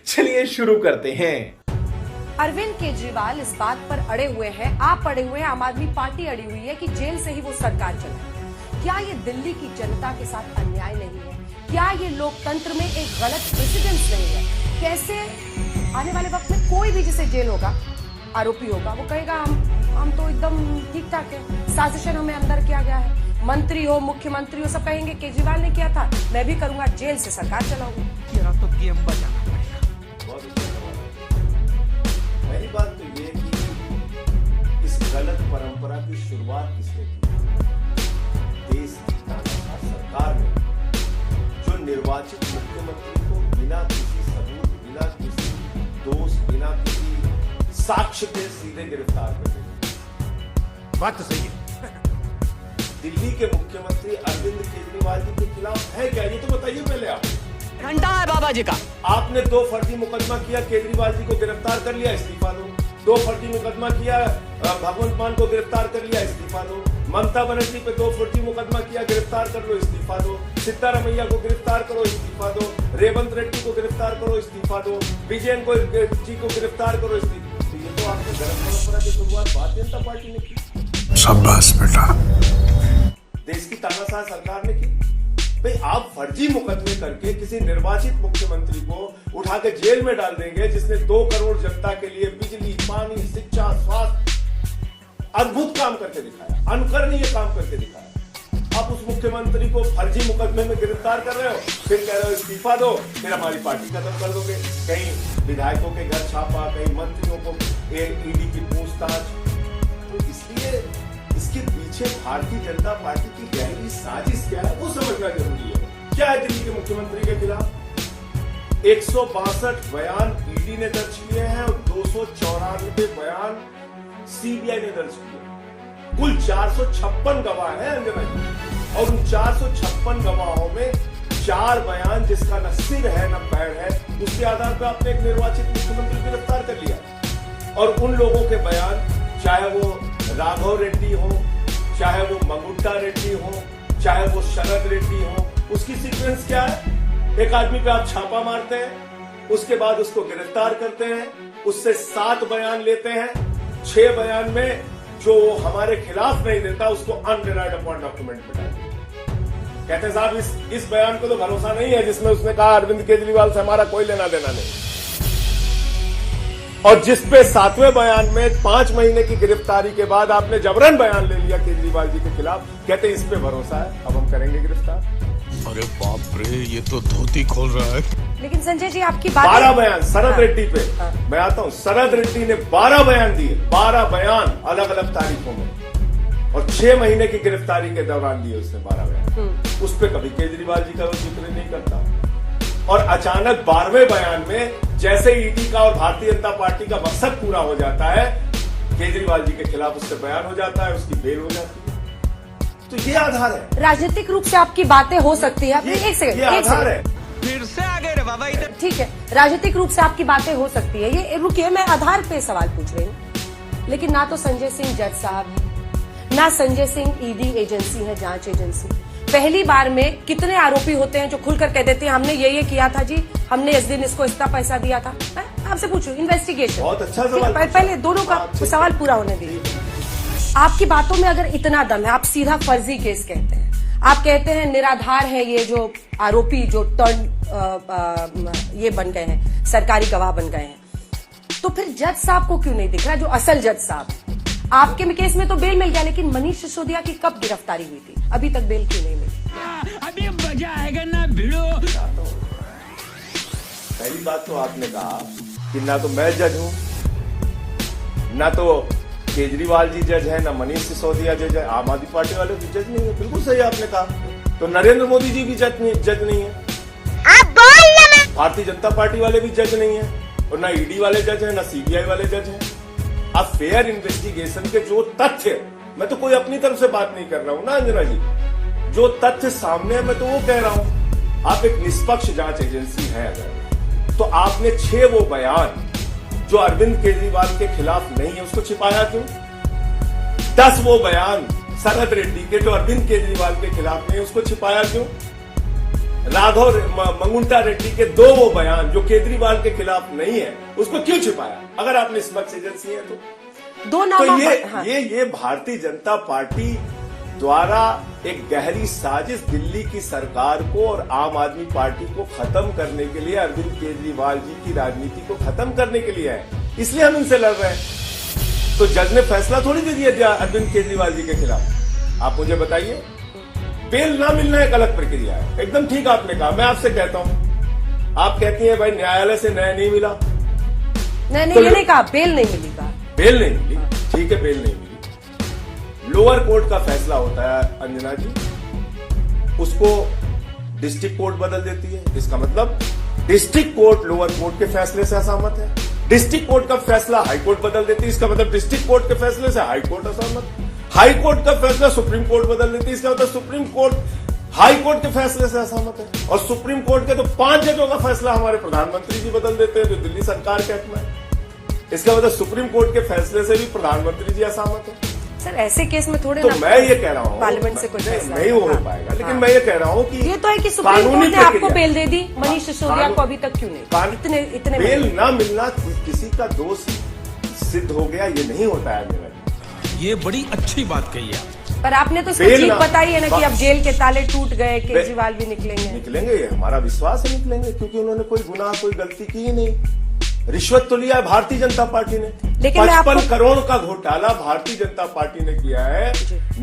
चलिए शुरू करते हैं। अरविंद केजरीवाल इस बात पर अड़े हुए हैं, आप अड़े हुए हैं, आम आदमी पार्टी अड़ी हुई है कि जेल से ही वो सरकार चलाए। क्या ये दिल्ली की जनता के साथ अन्याय नहीं है? क्या ये लोकतंत्र में एक गलत प्रेसिडेंस नहीं है? कैसे आने वाले वक्त में कोई भी जिसे जेल होगा, आरोपी होगा, वो कहेगा हम तो एकदम ठीक ठाक है, साजिशन हमें अंदर किया गया है। मंत्री हो, मुख्यमंत्री हो, सब कहेंगे केजरीवाल ने किया था, मैं भी करूंगा, जेल से सरकार चलाऊंगा। तो गेम बजाना पड़ेगा। पहली बात तो ये कि इस गलत परंपरा की शुरुआत किसने की? देश की तानाशाह सरकार ने, जो निर्वाचित मुख्यमंत्री को बिना किसी सबूत, बिना किसी दोष, बिना किसी साक्ष्य के सीधे गिरफ्तार कर दिया। बात तो सही है। दिल्ली के मुख्यमंत्री अरविंद केजरीवाल जी के खिलाफ है क्या, ये तो बताइए पहले आप। घंटा है बाबा जी का। आपने 2 फर्जी मुकदमा किया, केजरीवाल जी को गिरफ्तार कर लिया, इस्तीफा दो। 2 फर्जी मुकदमा किया, भगवंत मान को गिरफ्तार कर लिया, इस्तीफा दो। ममता बनर्जी पे 2 फर्जी मुकदमा किया, गिरफ्तार कर लो, इस्तीफा दो। सिद्धारमैया को गिरफ्तार करो, इस्तीफा दो। रेवंत रेड्डी को गिरफ्तार करो, इस्तीफा दो। विजयन जी को गिरफ्तार करो, इस्तीफा। तो ये तो आपने गलत परंपरा की शुरुआत भारतीय जनता पार्टी ने की। शाबाश बेटा। देश की तानाशाह सरकार ने की। भाई आप फर्जी मुकदमे करके किसी निर्वाचित मुख्यमंत्री को उठा के जेल में डाल देंगे, जिसने 2 करोड़ जनता के लिए बिजली, पानी, शिक्षा, स्वास्थ्य अद्भुत काम करके दिखाया, अनुकरणीय काम करके दिखाया। आप उस मुख्यमंत्री को फर्जी मुकदमे में गिरफ्तार कर रहे हो, फिर कह रहे हो इस्तीफा दो, फिर हमारी पार्टी खत्म कर दोगे। कहीं विधायकों के घर छापा, कहीं मंत्रियों को ईडी की पूछताछ। तो इसलिए इसके पीछे भारतीय जनता पार्टी की गहरी साजिश क्या है वो समझना जरूरी है। क्या है दिल्ली के मुख्यमंत्री के खिलाफ? 162 बयान ईडी ने दर्ज किए हैं और 294 बयान सीबीआई ने दर्ज किए। कुल 456 गवाह हैं अंजना जी, और उन 456 गवाहों में 4 बयान जिसका न सिर है न पैर है, उसके आधार पर आपने एक निर्वाचित मुख्यमंत्री गिरफ्तार कर लिया। और उन लोगों के बयान, चाहे वो राघव रेड्डी हो, चाहे वो मंगुट्टा रेड्डी हो, चाहे वो शरद रेड्डी हो, उसकी सीक्वेंस क्या है? एक आदमी पे आप छापा मारते हैं, उसके बाद उसको गिरफ्तार करते हैं, उससे 7 बयान लेते हैं, 6 बयान में जो हमारे खिलाफ नहीं देता उसको अनडिनाइड अपॉन डॉक्यूमेंट में डाल देते। कहते हैं साहब इस बयान को तो भरोसा नहीं है जिसमें उसने कहा अरविंद केजरीवाल से हमारा कोई लेना देना नहीं। और जिसपे 7वें बयान में 5 महीने की गिरफ्तारी के बाद आपने जबरन बयान ले लिया केजरीवाल जी के खिलाफ, कहते हैं इस पे भरोसा है, अब हम करेंगे गिरफ्तार। अरे बाप रे, ये तो धोती खोल रहा है। लेकिन संजय जी आपकी बात 12 बयान शरद रेड्डी पे, मैं आता हूं, शरद रेड्डी ने 12 बयान दिए, 12 बयान अलग अलग तारीखों में, और 6 महीने की गिरफ्तारी के दौरान दिए उसने 12 बयान। उस पर कभी केजरीवाल जी का वो जिक्र नहीं करता। और अचानक 12वें बयान में जैसे ईडी का और भारतीय जनता पार्टी का मकसद पूरा हो जाता है, केजरीवाल जी के खिलाफ उससे बयान हो जाता है, उसकी बेल हो जाती है। तो ये आधार है। राजनीतिक रूप से आपकी बातें हो सकती है। एक सेकंड, ये आधार है। फिर से आ गए रे बाबा इधर। ठीक है, राजनीतिक रूप से आपकी बातें हो सकती है, ये रुकिए, मैं आधार पे सवाल पूछ रही हूँ। लेकिन ना तो संजय सिंह जज साहब है, ना संजय सिंह ईडी एजेंसी है, जांच एजेंसी। पहली बार में कितने आरोपी होते हैं जो खुलकर कह देते हैं हमने ये किया था जी, हमने इस दिन इसको इतना पैसा दिया था। आपसे पूछू, इन्वेस्टिगेशन। बहुत अच्छा सवाल। पहले दोनों का सवाल पूरा होने दीजिए। आपकी बातों में अगर इतना दम है, आप सीधा फर्जी केस कहते हैं, आप कहते हैं निराधार है ये जो आरोपी जो टर्न ये बन गए हैं, सरकारी गवाह बन गए हैं, तो फिर जज साहब को क्यों नहीं दिख रहा, जो असल जज साहब? आपके केस में तो बेल मिल गया, लेकिन मनीष सिसोदिया की कब गिरफ्तारी हुई थी? अभी तक बेल क्यों नहीं मिली? अभी मजा आएगा ना भिड़ो। पहली बात तो आपने कहा कि ना तो मैं जज हूं, ना तो केजरीवाल जी जज है, ना मनीष सिसोदिया जज है, आम आदमी पार्टी वाले भी जज नहीं है। बिल्कुल सही आपने कहा। तो नरेंद्र मोदी जी भी जज नहीं है, भारतीय जनता पार्टी वाले भी जज नहीं है, और ना ईडी वाले जज है, ना सीबीआई वाले जज है। अब फेयर इन्वेस्टिगेशन के जो तथ्य, मैं तो कोई अपनी तरफ से बात नहीं कर रहा हूं ना अंजना जी, जो तथ्य सामने है मैं तो वो कह रहा हूं। आप एक निष्पक्ष जांच एजेंसी है अगर, तो आपने 6 वो बयान जो अरविंद केजरीवाल के खिलाफ नहीं है उसको छिपाया क्यों? 10 वो बयान शरद रेड्डी के जो अरविंद केजरीवाल के खिलाफ नहीं है उसको छिपाया क्यों? राघव मंगुंटा रेड्डी के 2 वो बयान जो केजरीवाल के खिलाफ नहीं है, उसको क्यों छिपाया? अगर आप निष्पक्ष एजेंसी है तो 2 नामों तो ये भारतीय जनता पार्टी द्वारा एक गहरी साजिश दिल्ली की सरकार को और आम आदमी पार्टी को खत्म करने के लिए, अरविंद केजरीवाल जी की राजनीति को खत्म करने के लिए है, इसलिए हम इनसे लड़ रहे हैं। तो जज ने फैसला थोड़ी दे दिया अरविंद केजरीवाल जी के खिलाफ। आप मुझे बताइए, बेल ना मिलना एक अलग प्रक्रिया है, एकदम ठीक आपने कहा। मैं आपसे कहता हूं, आप कहती हैं भाई न्यायालय से न्याय नहीं मिला, नहीं ये नहीं कहा, बेल नहीं मिली कहा, बेल नहीं मिली, ठीक है बेल नहीं मिली। लोअर कोर्ट का फैसला होता है अंजना जी, उसको डिस्ट्रिक्ट कोर्ट बदल देती है। इसका मतलब डिस्ट्रिक्ट कोर्ट लोअर कोर्ट के फैसले से असहमत है, डिस्ट्रिक्ट कोर्ट का फैसला हाई कोर्ट बदल देती है। इसका मतलब डिस्ट्रिक्ट कोर्ट के फैसले से हाई कोर्ट असहमत, हाई कोर्ट का फैसला सुप्रीम कोर्ट बदल देती है। इसका मतलब सुप्रीम कोर्ट हाई कोर्ट के फैसले से असहमत है। और सुप्रीम कोर्ट के तो 5 जजों का फैसला हमारे प्रधानमंत्री जी बदल देते हैं, जो दिल्ली सरकार के हक में है। इसका मतलब सुप्रीम कोर्ट के फैसले से भी प्रधानमंत्री जी असहमत है। सर ऐसे केस में थोड़े तो ना मैं ये कह रहा हूँ पार्लियामेंट से कुछ फैसला नहीं हो पाएगा, लेकिन मैं ये कह रहा हूँ कि ये तो है कि सुप्रीम कोर्ट ने आपको बेल दे दी, मनीष सिसोदिया को अभी तक क्यों नहीं? इतने बेल ना मिलना किसी का दोष सिद्ध हो गया, ये नहीं होता है मेरा। ये बड़ी अच्छी बात कही है। पर आपने तो इसको ठीक बताई है ना कि अब जेल के ताले टूट गए, केजरीवाल भी निकलेंगे। ये हमारा विश्वास है निकलेंगे, क्योंकि उन्होंने कोई गुनाह कोई गलती की ही नहीं। रिश्वत तो लिया है भारतीय जनता पार्टी ने, लेकिन 55 करोड़ का घोटाला भारतीय जनता पार्टी ने किया है।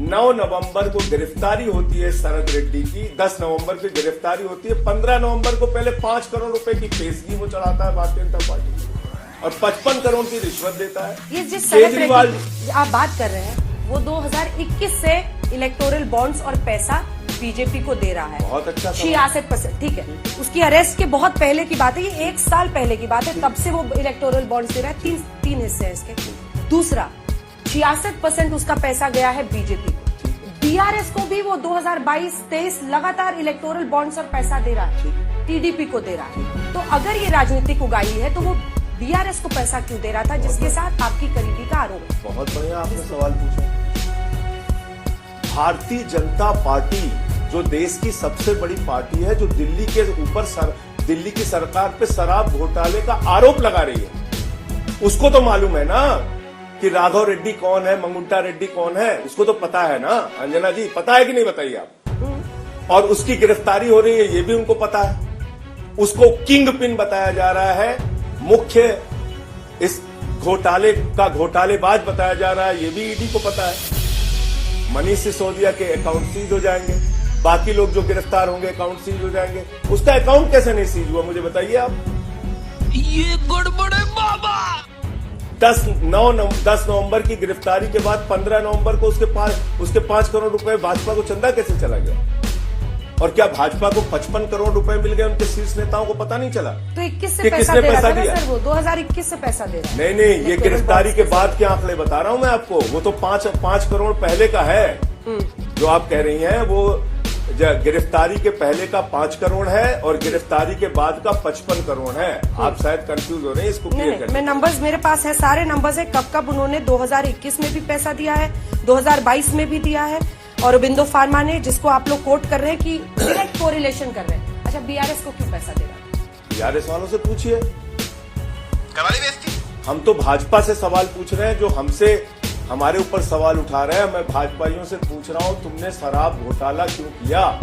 9 नवंबर को गिरफ्तारी होती है शरद रेड्डी की, 10 नवंबर की गिरफ्तारी होती है, 15 नवंबर को पहले 5 करोड़ रुपए की पेशगी वो चढ़ाता है भारतीय जनता पार्टी और 55 करोड़ की रिश्वत देता है। ये जिस केजरीवाल आप बात कर रहे हैं वो 2021 से इलेक्टोरल बॉन्ड्स और पैसा बीजेपी को दे रहा है, बहुत अच्छा 66%, ठीक है। उसकी अरेस्ट के बहुत पहले की बात है, ये 1 साल पहले की बात है, तब से वो इलेक्टोरल बॉन्ड्स दे रहा है। 3 हिस्से हैं इसके। दूसरा 66% उसका पैसा गया है बीजेपी को, बीआरएस को भी वो 2022-23 लगातार इलेक्टोरल बॉन्ड्स और पैसा दे रहा है, टीडीपी को दे रहा है। तो अगर ये राजनीतिक उगाही है तो वो बीआरएस को पैसा क्यों दे रहा था, जिसके साथ आपकी करीबी का आरोप है? बहुत बढ़िया आपने सवाल पूछा। भारतीय जनता पार्टी जो देश की सबसे बड़ी पार्टी है, जो दिल्ली के ऊपर दिल्ली की सरकार पे शराब घोटाले का आरोप लगा रही है, उसको तो मालूम है ना कि राघव रेड्डी कौन है, मंगुंटा रेड्डी कौन है, उसको तो पता है ना अंजना जी, पता है कि नहीं बताइए आप? और उसकी गिरफ्तारी हो रही है ये भी उनको पता है। उसको किंग पिन बताया जा रहा है, मुख्य इस घोटाले का घोटालेबाज बताया जा रहा है, ये भी ईडी को पता है। मनीष सिसोदिया के अकाउंट सीज हो जाएंगे, बाकी लोग जो गिरफ्तार होंगे अकाउंट सीज हो जाएंगे। उसका अकाउंट कैसे नहीं सीज हुआ मुझे बताइए आप? ये गड़बड़ है बाबा। 10 नवंबर की गिरफ्तारी के बाद 15 नवंबर को उसके 5 करोड़ रुपए भाजपा को चंदा कैसे चला गया? और क्या भाजपा को 55 करोड़ रुपए मिल गए उनके शीर्ष नेताओं को पता नहीं चला? तो 21 से पैसा दे रहा था ना सर, वो 2021 से पैसा दे रहा है। नहीं, ये गिरफ्तारी के बाद के आंकड़े बता रहा हूं मैं आपको। वो तो 5 करोड़ पहले का है जो आप कह रही हैं, वो गिरफ्तारी के पहले का 5 करोड़ है और गिरफ्तारी के बाद का 55 करोड़ है। आप शायद कंफ्यूज हो रहे हैं, इसको क्लियर करें। मैं नंबर्स मेरे पास है, सारे नंबर्स है, कब उन्होंने 2021 में भी पैसा दिया है, 2022 में भी दिया है। और बिंदो फार्मा ने, जिसको आप लोग कोट कर रहे हैं कि डायरेक्ट कोरिलेशन कर रहे हैं, अच्छा बीआरएस को क्यों पैसा दे रहा है? बीआरएस वालों से पूछिए, हम तो भाजपा से सवाल पूछ रहे हैं, जो हमसे हमारे ऊपर सवाल उठा रहे हैं। मैं भाजपाइयों से पूछ रहा हूं, तुमने शराब घोटाला क्यों किया?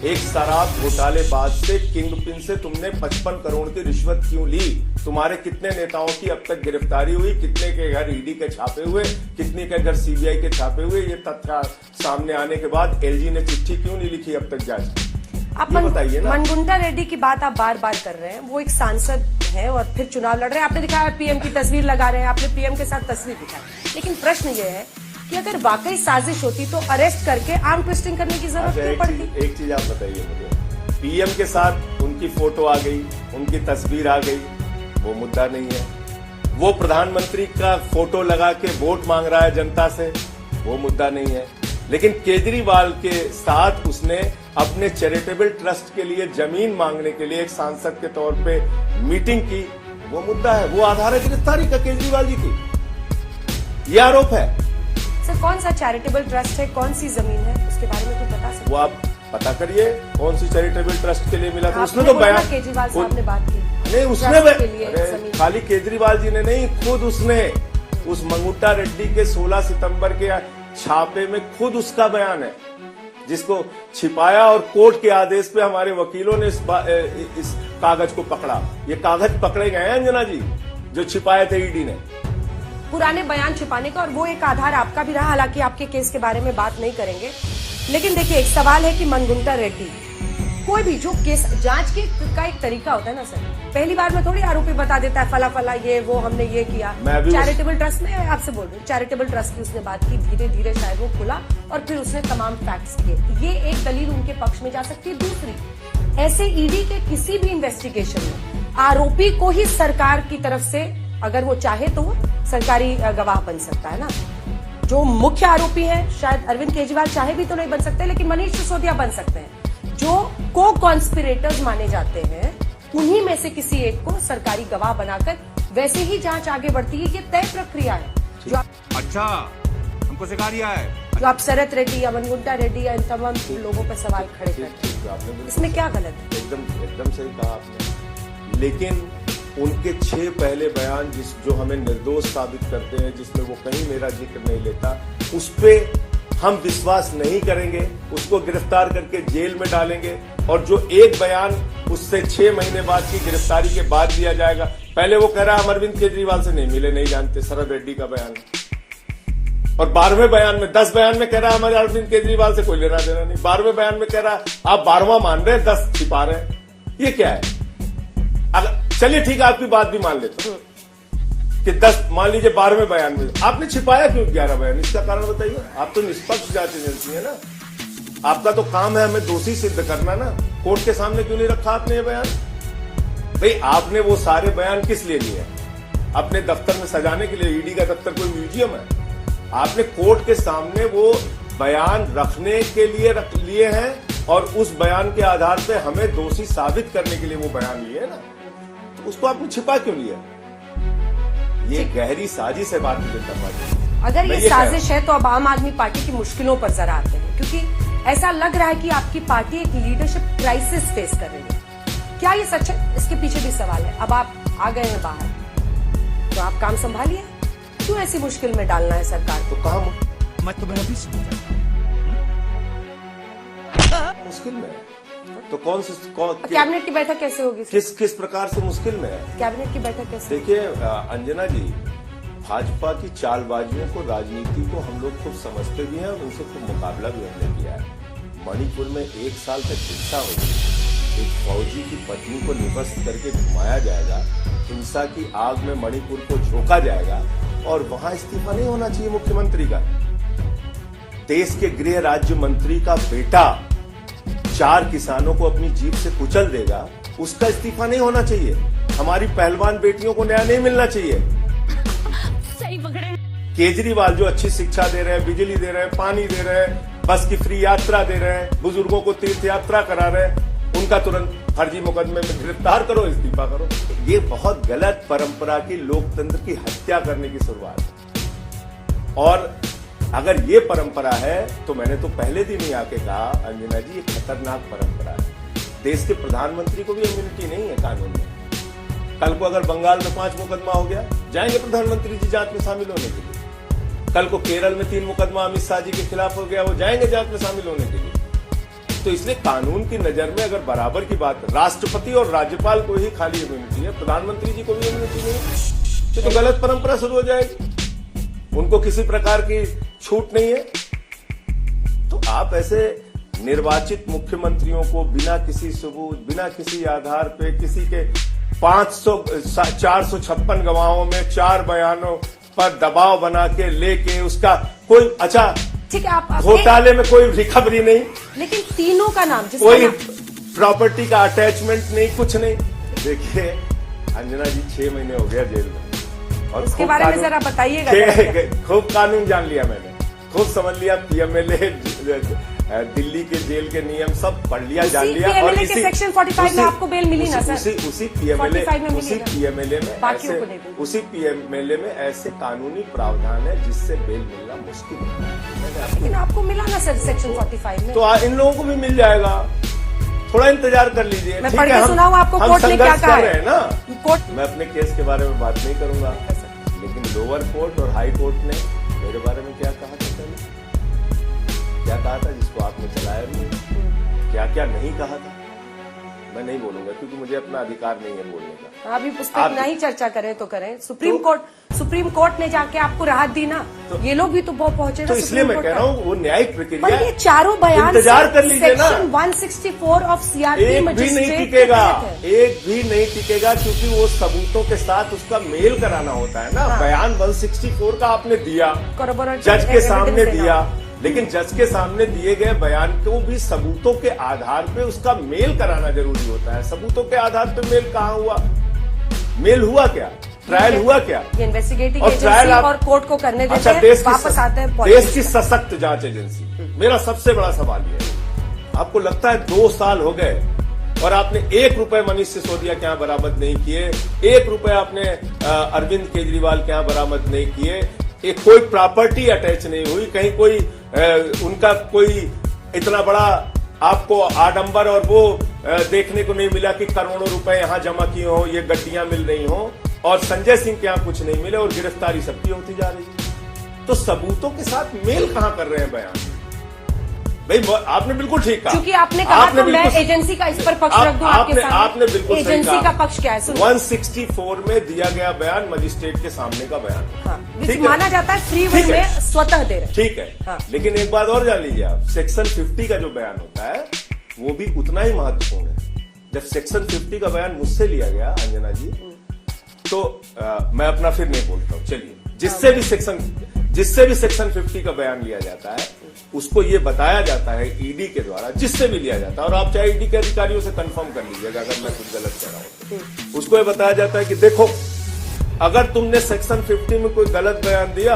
एक शराब घोटालेबाज से, किंग पिन से तुमने 55 करोड़ की रिश्वत क्यों ली? तुम्हारे कितने नेताओं की अब तक गिरफ्तारी हुई? कितने के घर ईडी के छापे हुए? कितने के घर सीबीआई के छापे हुए? ये तथ्य सामने आने के बाद एलजी ने चिट्ठी क्यों नहीं लिखी अब तक जांच? आप बताइए ना। मंगुंटा रेड्डी की बात आप बार बार कर रहे हैं, वो एक सांसद है और फिर चुनाव लड़ रहे हैं। आपने दिखाया पीएम की तस्वीर लगा रहे हैं, आपने पीएम के साथ तस्वीर दिखाई, लेकिन प्रश्न ये है कि अगर वाकई साजिश होती तो अरेस्ट करके आर्म ट्विस्टिंग करने की जरूरत क्यों पड़ती? एक चीज आप बताइए मुझे, पीएम के साथ उनकी फोटो आ गई, उनकी तस्वीर आ गई, वो मुद्दा नहीं है। वो प्रधानमंत्री का फोटो लगा के वोट मांग रहा है जनता से, वो मुद्दा नहीं है। लेकिन केजरीवाल के साथ उसने अपने चैरिटेबल ट्रस्ट के लिए जमीन मांगने के लिए एक सांसद के तौर पे मीटिंग की, वो मुद्दा है। वो आधार है गिरफ्तारी का केजरीवाल जी की, ये आरोप है। सर कौन सा चैरिटेबल ट्रस्ट है, कौन सी जमीन है, उसके बारे में कुछ बता सकते? वो आप पता करिए कौन सी चैरिटेबल ट्रस्ट के लिए मिला था। उसने आपने तो बोला बयान, केजरीवाल साहब ने बात की नहीं उसने ट्रस्ट के लिए अरे जमीन। खाली केजरीवाल जी ने नहीं, खुद उसने उस मंगुट्टा रेड्डी के 16 सितंबर के छापे में खुद उसका बयान है, जिसको छिपाया और कोर्ट के आदेश पे हमारे वकीलों ने इस कागज को पकड़ा। ये कागज पकड़े गए हैं अंजना जी, जो छिपाए थे ईडी ने। पुराने बयान छिपाने का, और वो एक आधार आपका भी रहा। हालांकि आपके केस के बारे में बात नहीं करेंगे, लेकिन देखिए एक सवाल है कि मंगुट्टा रेड्डी, कोई भी जो केस जांच के का एक तरीका होता है ना सर, पहली बार में थोड़ी आरोपी बता देता है फला फला ये वो हमने ये किया। चैरिटेबल ट्रस्ट में आपसे बोल रही हूँ, चैरिटेबल ट्रस्ट की उसने बात की, धीरे धीरे शायद वो खुला और फिर उसने तमाम फैक्ट्स किए। ये एक दलील उनके पक्ष में जा सकती है। दूसरी, ऐसे ईडी के किसी भी इन्वेस्टिगेशन में आरोपी को ही सरकार की तरफ से अगर वो चाहे तो वो सरकारी गवाह बन सकता है ना। जो मुख्य आरोपी है शायद अरविंद केजरीवाल चाहे भी तो नहीं बन सकते, लेकिन मनीष सिसोदिया बन सकते हैं। जो को कॉन्स्पिरेटर्स माने जाते हैं उन्हीं में से किसी एक को सरकारी गवाह बनाकर वैसे ही जांच आगे बढ़ती है। ये तय प्रक्रिया है जो अच्छा हमको सिखा दिया है। जो आप शरद रेड्डी या मंगुट्टा रेड्डी या इन तमाम लोगों पर सवाल खड़े करते हैं, इसमें क्या गलत है? एकदम सही कहा आपने, लेकिन उनके 6 पहले बयान जो हमें निर्दोष साबित करते हैं, जिसमें वो कहीं मेरा जिक्र नहीं लेता, उस पे हम विश्वास नहीं करेंगे, उसको गिरफ्तार करके जेल में डालेंगे। और जो एक बयान उससे 6 महीने बाद की गिरफ्तारी के बाद दिया जाएगा, पहले वो कह रहा है हम अरविंद केजरीवाल से नहीं मिले, नहीं जानते, शरद रेड्डी का बयान। और 12वें बयान में 10 बयान में कह रहा है हमारे अरविंद केजरीवाल से कोई लेना देना नहीं। 12वें बयान में कह रहा है आप 12वां मान रहे हैं, 10 छिपा रहे हैं। ये क्या है? अगर चलिए ठीक है, आपकी बात भी मान लेते हैं कि 10 मान लीजिए 12वें बयान में आपने छिपाया क्यों 11 बयान, इसका कारण बताइए। आप तो निष्पक्ष जांच एजेंसी है ना, आपका तो काम है हमें दोषी सिद्ध करना ना। कोर्ट के सामने क्यों नहीं रखा आपने ये बयान? भाई आपने वो सारे बयान किस लिए लिए? अपने दफ्तर में सजाने के लिए? ईडी का दफ्तर कोई म्यूजियम है? आपने कोर्ट के सामने वो बयान रखने के लिए रख लिए हैं और उस बयान के आधार पे हमें दोषी साबित करने के लिए वो बयान लिए ना, तो उसको आपने छिपा क्यों लिया? ये गहरी साजिश है भारतीय जनता पार्टी। अगर ये साजिश है तो अब आम आदमी पार्टी की मुश्किलों पर जरा आते हैं, क्योंकि ऐसा लग रहा है कि आपकी पार्टी एक लीडरशिप क्राइसिस फेस कर रही है। क्या ये सच है? इसके पीछे भी सवाल है। अब आप आ गए हैं बाहर, तो आप काम संभालिए। क्यों ऐसी मुश्किल में डालना है सरकार को? कहा मैं तुम्हें अभी समझा मुश्किल में है? तो कौन सी कैबिनेट की बैठक कैसे होगी? किस प्रकार से मुश्किल में है? कैबिनेट की बैठक कैसे? देखिए अंजना जी, भाजपा की चालबाजियों को, राजनीति को हम लोग खूब समझते भी हैं और उनसे खूब मुकाबला भी हमने किया है। मणिपुर में 1 साल तक हिंसा होगी, एक फौजी की पत्नी को निपस्त करके घुमाया जाएगा, हिंसा की आग में मणिपुर को झोंका जाएगा और वहां इस्तीफा नहीं होना चाहिए मुख्यमंत्री का। देश के गृह राज्य मंत्री का बेटा 4 किसानों को अपनी जीप से कुचल देगा, उसका इस्तीफा नहीं होना चाहिए। हमारी पहलवान बेटियों को न्याय नहीं मिलना चाहिए। सही पकड़े। केजरीवाल जो अच्छी शिक्षा दे रहे हैं, बिजली दे रहे हैं, पानी दे रहे हैं, बस की फ्री यात्रा दे रहे हैं, बुजुर्गों को तीर्थ यात्रा करा रहे हैं, उनका तुरंत फर्जी मुकदमे में गिरफ्तार करो, इस्तीफा करो। ये बहुत गलत परंपरा की, लोकतंत्र की हत्या करने की शुरुआत है। और अगर ये परंपरा है तो मैंने तो पहले दिन ही आके कहा अंजना जी, ये खतरनाक परंपरा है। देश के प्रधानमंत्री को भी इम्यूनिटी नहीं है कानून में। कल को अगर बंगाल में 5 मुकदमा हो गया, जाएंगे प्रधानमंत्री जी जांच में शामिल होने के लिए। कल को केरल में 3 मुकदमा अमित शाह जी के खिलाफ हो गया, वो जाएंगे जांच में शामिल होने के लिए। तो इसलिए कानून की नजर में अगर बराबर की बात, राष्ट्रपति और राज्यपाल को ही खाली इम्यूनिटी है, प्रधानमंत्री जी को भी इम्यूनिटी नहीं है, तो गलत परंपरा शुरू हो जाएगी। उनको किसी प्रकार की छूट नहीं है। तो आप ऐसे निर्वाचित मुख्यमंत्रियों को बिना किसी सबूत, बिना किसी आधार पे, किसी के 456 गवाहों में 4 बयानों पर दबाव बना के लेके उसका कोई, अच्छा ठीक है, आप घोटाले में कोई रिकवरी नहीं, लेकिन तीनों का नाम, कोई प्रॉपर्टी का अटैचमेंट नहीं, कुछ नहीं। देखिए अंजना जी 6 महीने हो गया जेल में, और उसके बारे में जरा बताइएगा। खूब कानून जान लिया मैंने, खूब समझ लिया, PMLA दिल्ली के जेल के नियम सब पढ़ लिया, जान उसी लिया। PMLA के सेक्शन 45 में आपको बेल मिली ना सर? उसी PMLA 45 में मिली उसी ना? PMLA में बाकियों ऐसे को नहीं मिली। उसी PMLA में ऐसे कानूनी प्रावधान है जिससे बेल मिलना मुश्किल है। लेकिन आपको मिला ना सर सेक्शन 45 में? तो इन लोगों को भी मिल जाएगा, थोड़ा इंतजार कर लीजिए। मैं ठीक पढ़ है, के सुनाऊं आपको कोर्ट ने क्या कहा है ना। कोर्ट मैं अपने केस के बारे में बात नहीं करूंगा, लेकिन लोअर कोर्ट और हाई कोर्ट ने मेरे बारे में क्या कहा था, पहले क्या कहा था जिसको आपने चलाया भी, क्या क्या नहीं कहा था, मैं नहीं बोलूंगा क्योंकि मुझे अपना अधिकार नहीं है बोलने का। अभी उस पर नहीं चर्चा करें तो करें। सुप्रीम कोर्ट ने जाके आपको राहत दी ना, ये लोग भी तो बहुत पहुंचे ना। तो इसलिए मैं कह रहा हूँ वो न्यायिक पर प्रक्रिया, ये चारों बयान इंतजार कर लीजिए ना। सेक्शन 164 ऑफ सीआरपी एक भी नहीं मजिस्ट्रेट टिकेगा, एक भी नहीं टिकेगा, क्योंकि वो सबूतों के साथ उसका मेल कराना होता है ना। बयान 164 का आपने दिया, जज के सामने दिया, लेकिन जज के सामने दिए गए बयान को भी सबूतों के आधार पे उसका मेल कराना जरूरी होता है। सबूतों के आधार पे मेल कहाँ हुआ, मेल हुआ क्या, ट्रायल हुआ क्या? इन्वेस्टिगेटिंग और ट्रायल एजेंसी आप और कोर्ट को करने देते अच्छा, हैं, वापस आते हैं देश की सशक्त जांच एजेंसी। मेरा सबसे बड़ा सवाल ये है, आपको लगता है 2 साल हो गए और आपने 1 रुपए मनीष सिसोदिया के यहाँ बरामद नहीं किए, 1 रुपए आपने अरविंद केजरीवाल के यहाँ बरामद नहीं किए, एक कोई प्रॉपर्टी अटैच नहीं हुई, कहीं कोई उनका कोई इतना बड़ा आपको आडंबर और वो देखने को नहीं मिला कि करोड़ों रुपए यहां जमा किए हो, ये गड्डियां मिल रही हो, और संजय सिंह के यहां कुछ नहीं मिले और गिरफ्तारी सबकी होती जा रही है। तो सबूतों के साथ मेल कहां कर रहे हैं बयान? भाई आपने बिल्कुल ठीक कहा, क्योंकि आपने कहा तो मैं एजेंसी का इस पर पक्ष रख दूं आपके सामने। आपने बिल्कुल सही एजेंसी कहा। का पक्ष क्या है? 164 में दिया गया बयान मजिस्ट्रेट के सामने का बयान, हाँ, ठीक माना है? जाता है फ्री विल ठीक है। में स्वतः दे रहे। ठीक है, हाँ। लेकिन एक बात और जान लीजिए आप, सेक्शन 50 का जो बयान होता है वो भी उतना ही महत्वपूर्ण है। जब सेक्शन 50 का बयान मुझसे लिया गया अंजना जी, तो मैं अपना फिर नहीं बोलता हूं, चलिए, जिससे भी सेक्शन 50 का बयान लिया जाता है उसको ये बताया जाता है ईडी के द्वारा, जिससे भी लिया जाता है, और आप चाहे ईडी के अधिकारियों से कंफर्म कर लीजिएगा अगर मैं कुछ गलत कह रहा हूं तो, उसको ये बताया जाता है कि देखो अगर तुमने सेक्शन 50 में कोई गलत बयान दिया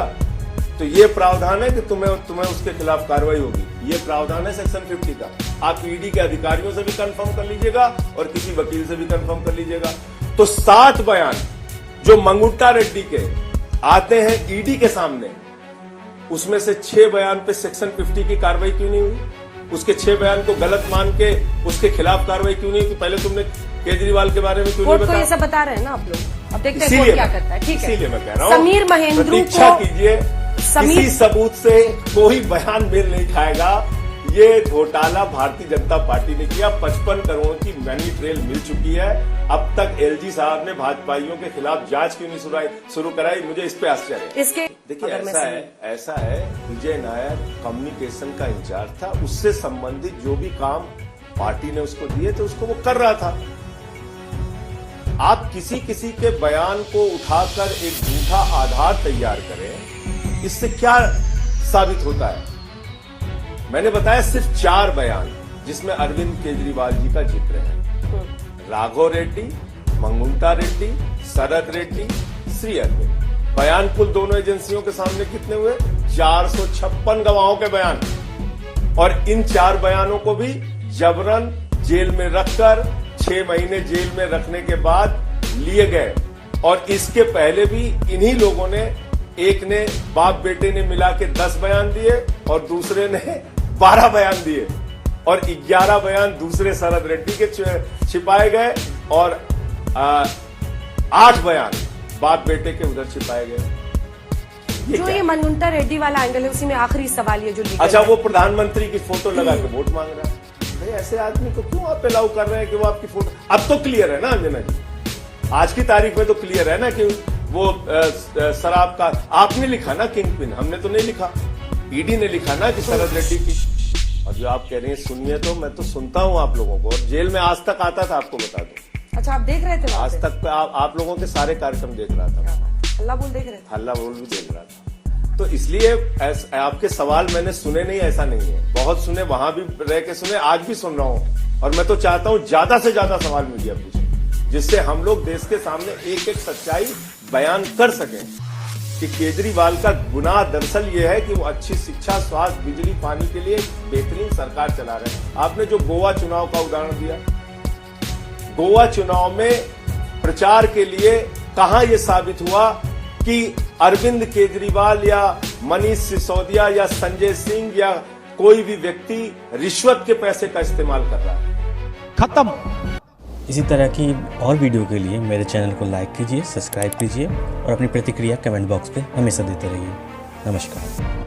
तो ये प्रावधान है कि तुम्हें उसके खिलाफ कार्रवाई होगी। ये प्रावधान है सेक्शन 50 का। आप ईडी के अधिकारियों से भी कंफर्म कर लीजिएगा और किसी वकील से भी कंफर्म कर लीजिएगा। तो 7 बयान जो मंगुट्टा रेड्डी के आते हैं ईडी के सामने, उसमें से 6 बयान पे सेक्शन 50 की कार्रवाई क्यों नहीं हुई? उसके 6 बयान को गलत मान के उसके खिलाफ कार्रवाई क्यों नहीं हुई? पहले तुमने केजरीवाल के बारे में क्यों नहीं बताया? कोर्ट को ये सब बता रहे हैं ना आप लोग, अब देखते हैं कोर्ट क्या करता है। ठीक है, इसीलिए मैं कह रहा हूं, समीर महेंद्रू प्रतीक्षा को कीजिए, किसी सबूत से कोई बयान मेल नहीं खाएगा। ये घोटाला भारतीय जनता पार्टी ने किया, 55 करोड़ की मनी ट्रेल मिल चुकी है। अब तक एलजी साहब ने भाजपाइयों के खिलाफ जांच क्यों नहीं शुरू कराई? मुझे इस पे आश्चर्य है। इसके देखिए ऐसा है विजय नायर कम्युनिकेशन का इंचार्ज था, उससे संबंधित जो भी काम पार्टी ने उसको दिए थे उसको वो कर रहा था। आप किसी के बयान को उठाकर एक झूठा आधार तैयार करें, इससे क्या साबित होता है? मैंने बताया सिर्फ 4 बयान जिसमें अरविंद केजरीवाल जी का जिक्र है। राघव रेड्डी, मंगुंटा रेड्डी, शरद रेड्डी, श्री अरविंद। बयान कुल दोनों एजेंसियों के सामने कितने हुए? 456 गवाहों के बयान। और इन 4 बयानों को भी जबरन जेल में रखकर 6 महीने जेल में रखने के बाद लिए गए। और इसके पहले भी इन्हीं लोगों ने, एक ने बाप बेटे ने मिला के 10 बयान दिए और दूसरे ने 12 बयान दिए, और 11 बयान दूसरे शरद रेड्डी के छिपाए गए और 8 बयान बाप बेटे के उधर छिपाए गए। जो ये मंगुंटा रेड्डी वाला एंगल है उसी में आखिरी सवाल ये जो अच्छा, वो प्रधानमंत्री की फोटो लगा के वोट मांग रहा है। भाई ऐसे आदमी को क्यों आप अलाउ कर रहे हैं कि वो आपकी फोटो? अब तो क्लियर है ना अंजना जी, आज की तारीख में तो क्लियर है ना कि वो शराब का आपने लिखा ना किंग पिन, हमने तो नहीं लिखा, ईडी ने लिखा ना कि शरद रेड्डी की। और जो आप कह रहे हैं सुनिए, तो मैं तो सुनता हूं आप लोगों को, और जेल में आज तक आता था, आपको बता दूं। अच्छा, आप देख रहे थे? आज तक आप लोगों के सारे कार्यक्रम देख रहा था, हल्ला बोल देख रहे थे? हल्ला बोल भी देख रहा था। तो इसलिए आपके सवाल मैंने सुने नहीं, ऐसा नहीं है, बहुत सुने, वहां भी रह के सुने, आज भी सुन रहा हूं। और मैं तो चाहता हूं ज्यादा से ज्यादा सवाल मीडिया पूछे, जिससे हम लोग देश के सामने एक एक सच्चाई बयान कर सकें। कि केजरीवाल का गुनाह दरअसल ये है कि वो अच्छी शिक्षा, स्वास्थ्य, बिजली, पानी के लिए बेहतरीन सरकार चला रहे हैं। आपने जो गोवा चुनाव का उदाहरण दिया, गोवा चुनाव में प्रचार के लिए कहां यह साबित हुआ कि अरविंद केजरीवाल या मनीष सिसोदिया या संजय सिंह या कोई भी व्यक्ति रिश्वत के पैसे का इस्तेमाल कर रहा है। खत्म। इसी तरह की और वीडियो के लिए मेरे चैनल को लाइक कीजिए, सब्सक्राइब कीजिए और अपनी प्रतिक्रिया कमेंट बॉक्स पे हमेशा देते रहिए। नमस्कार।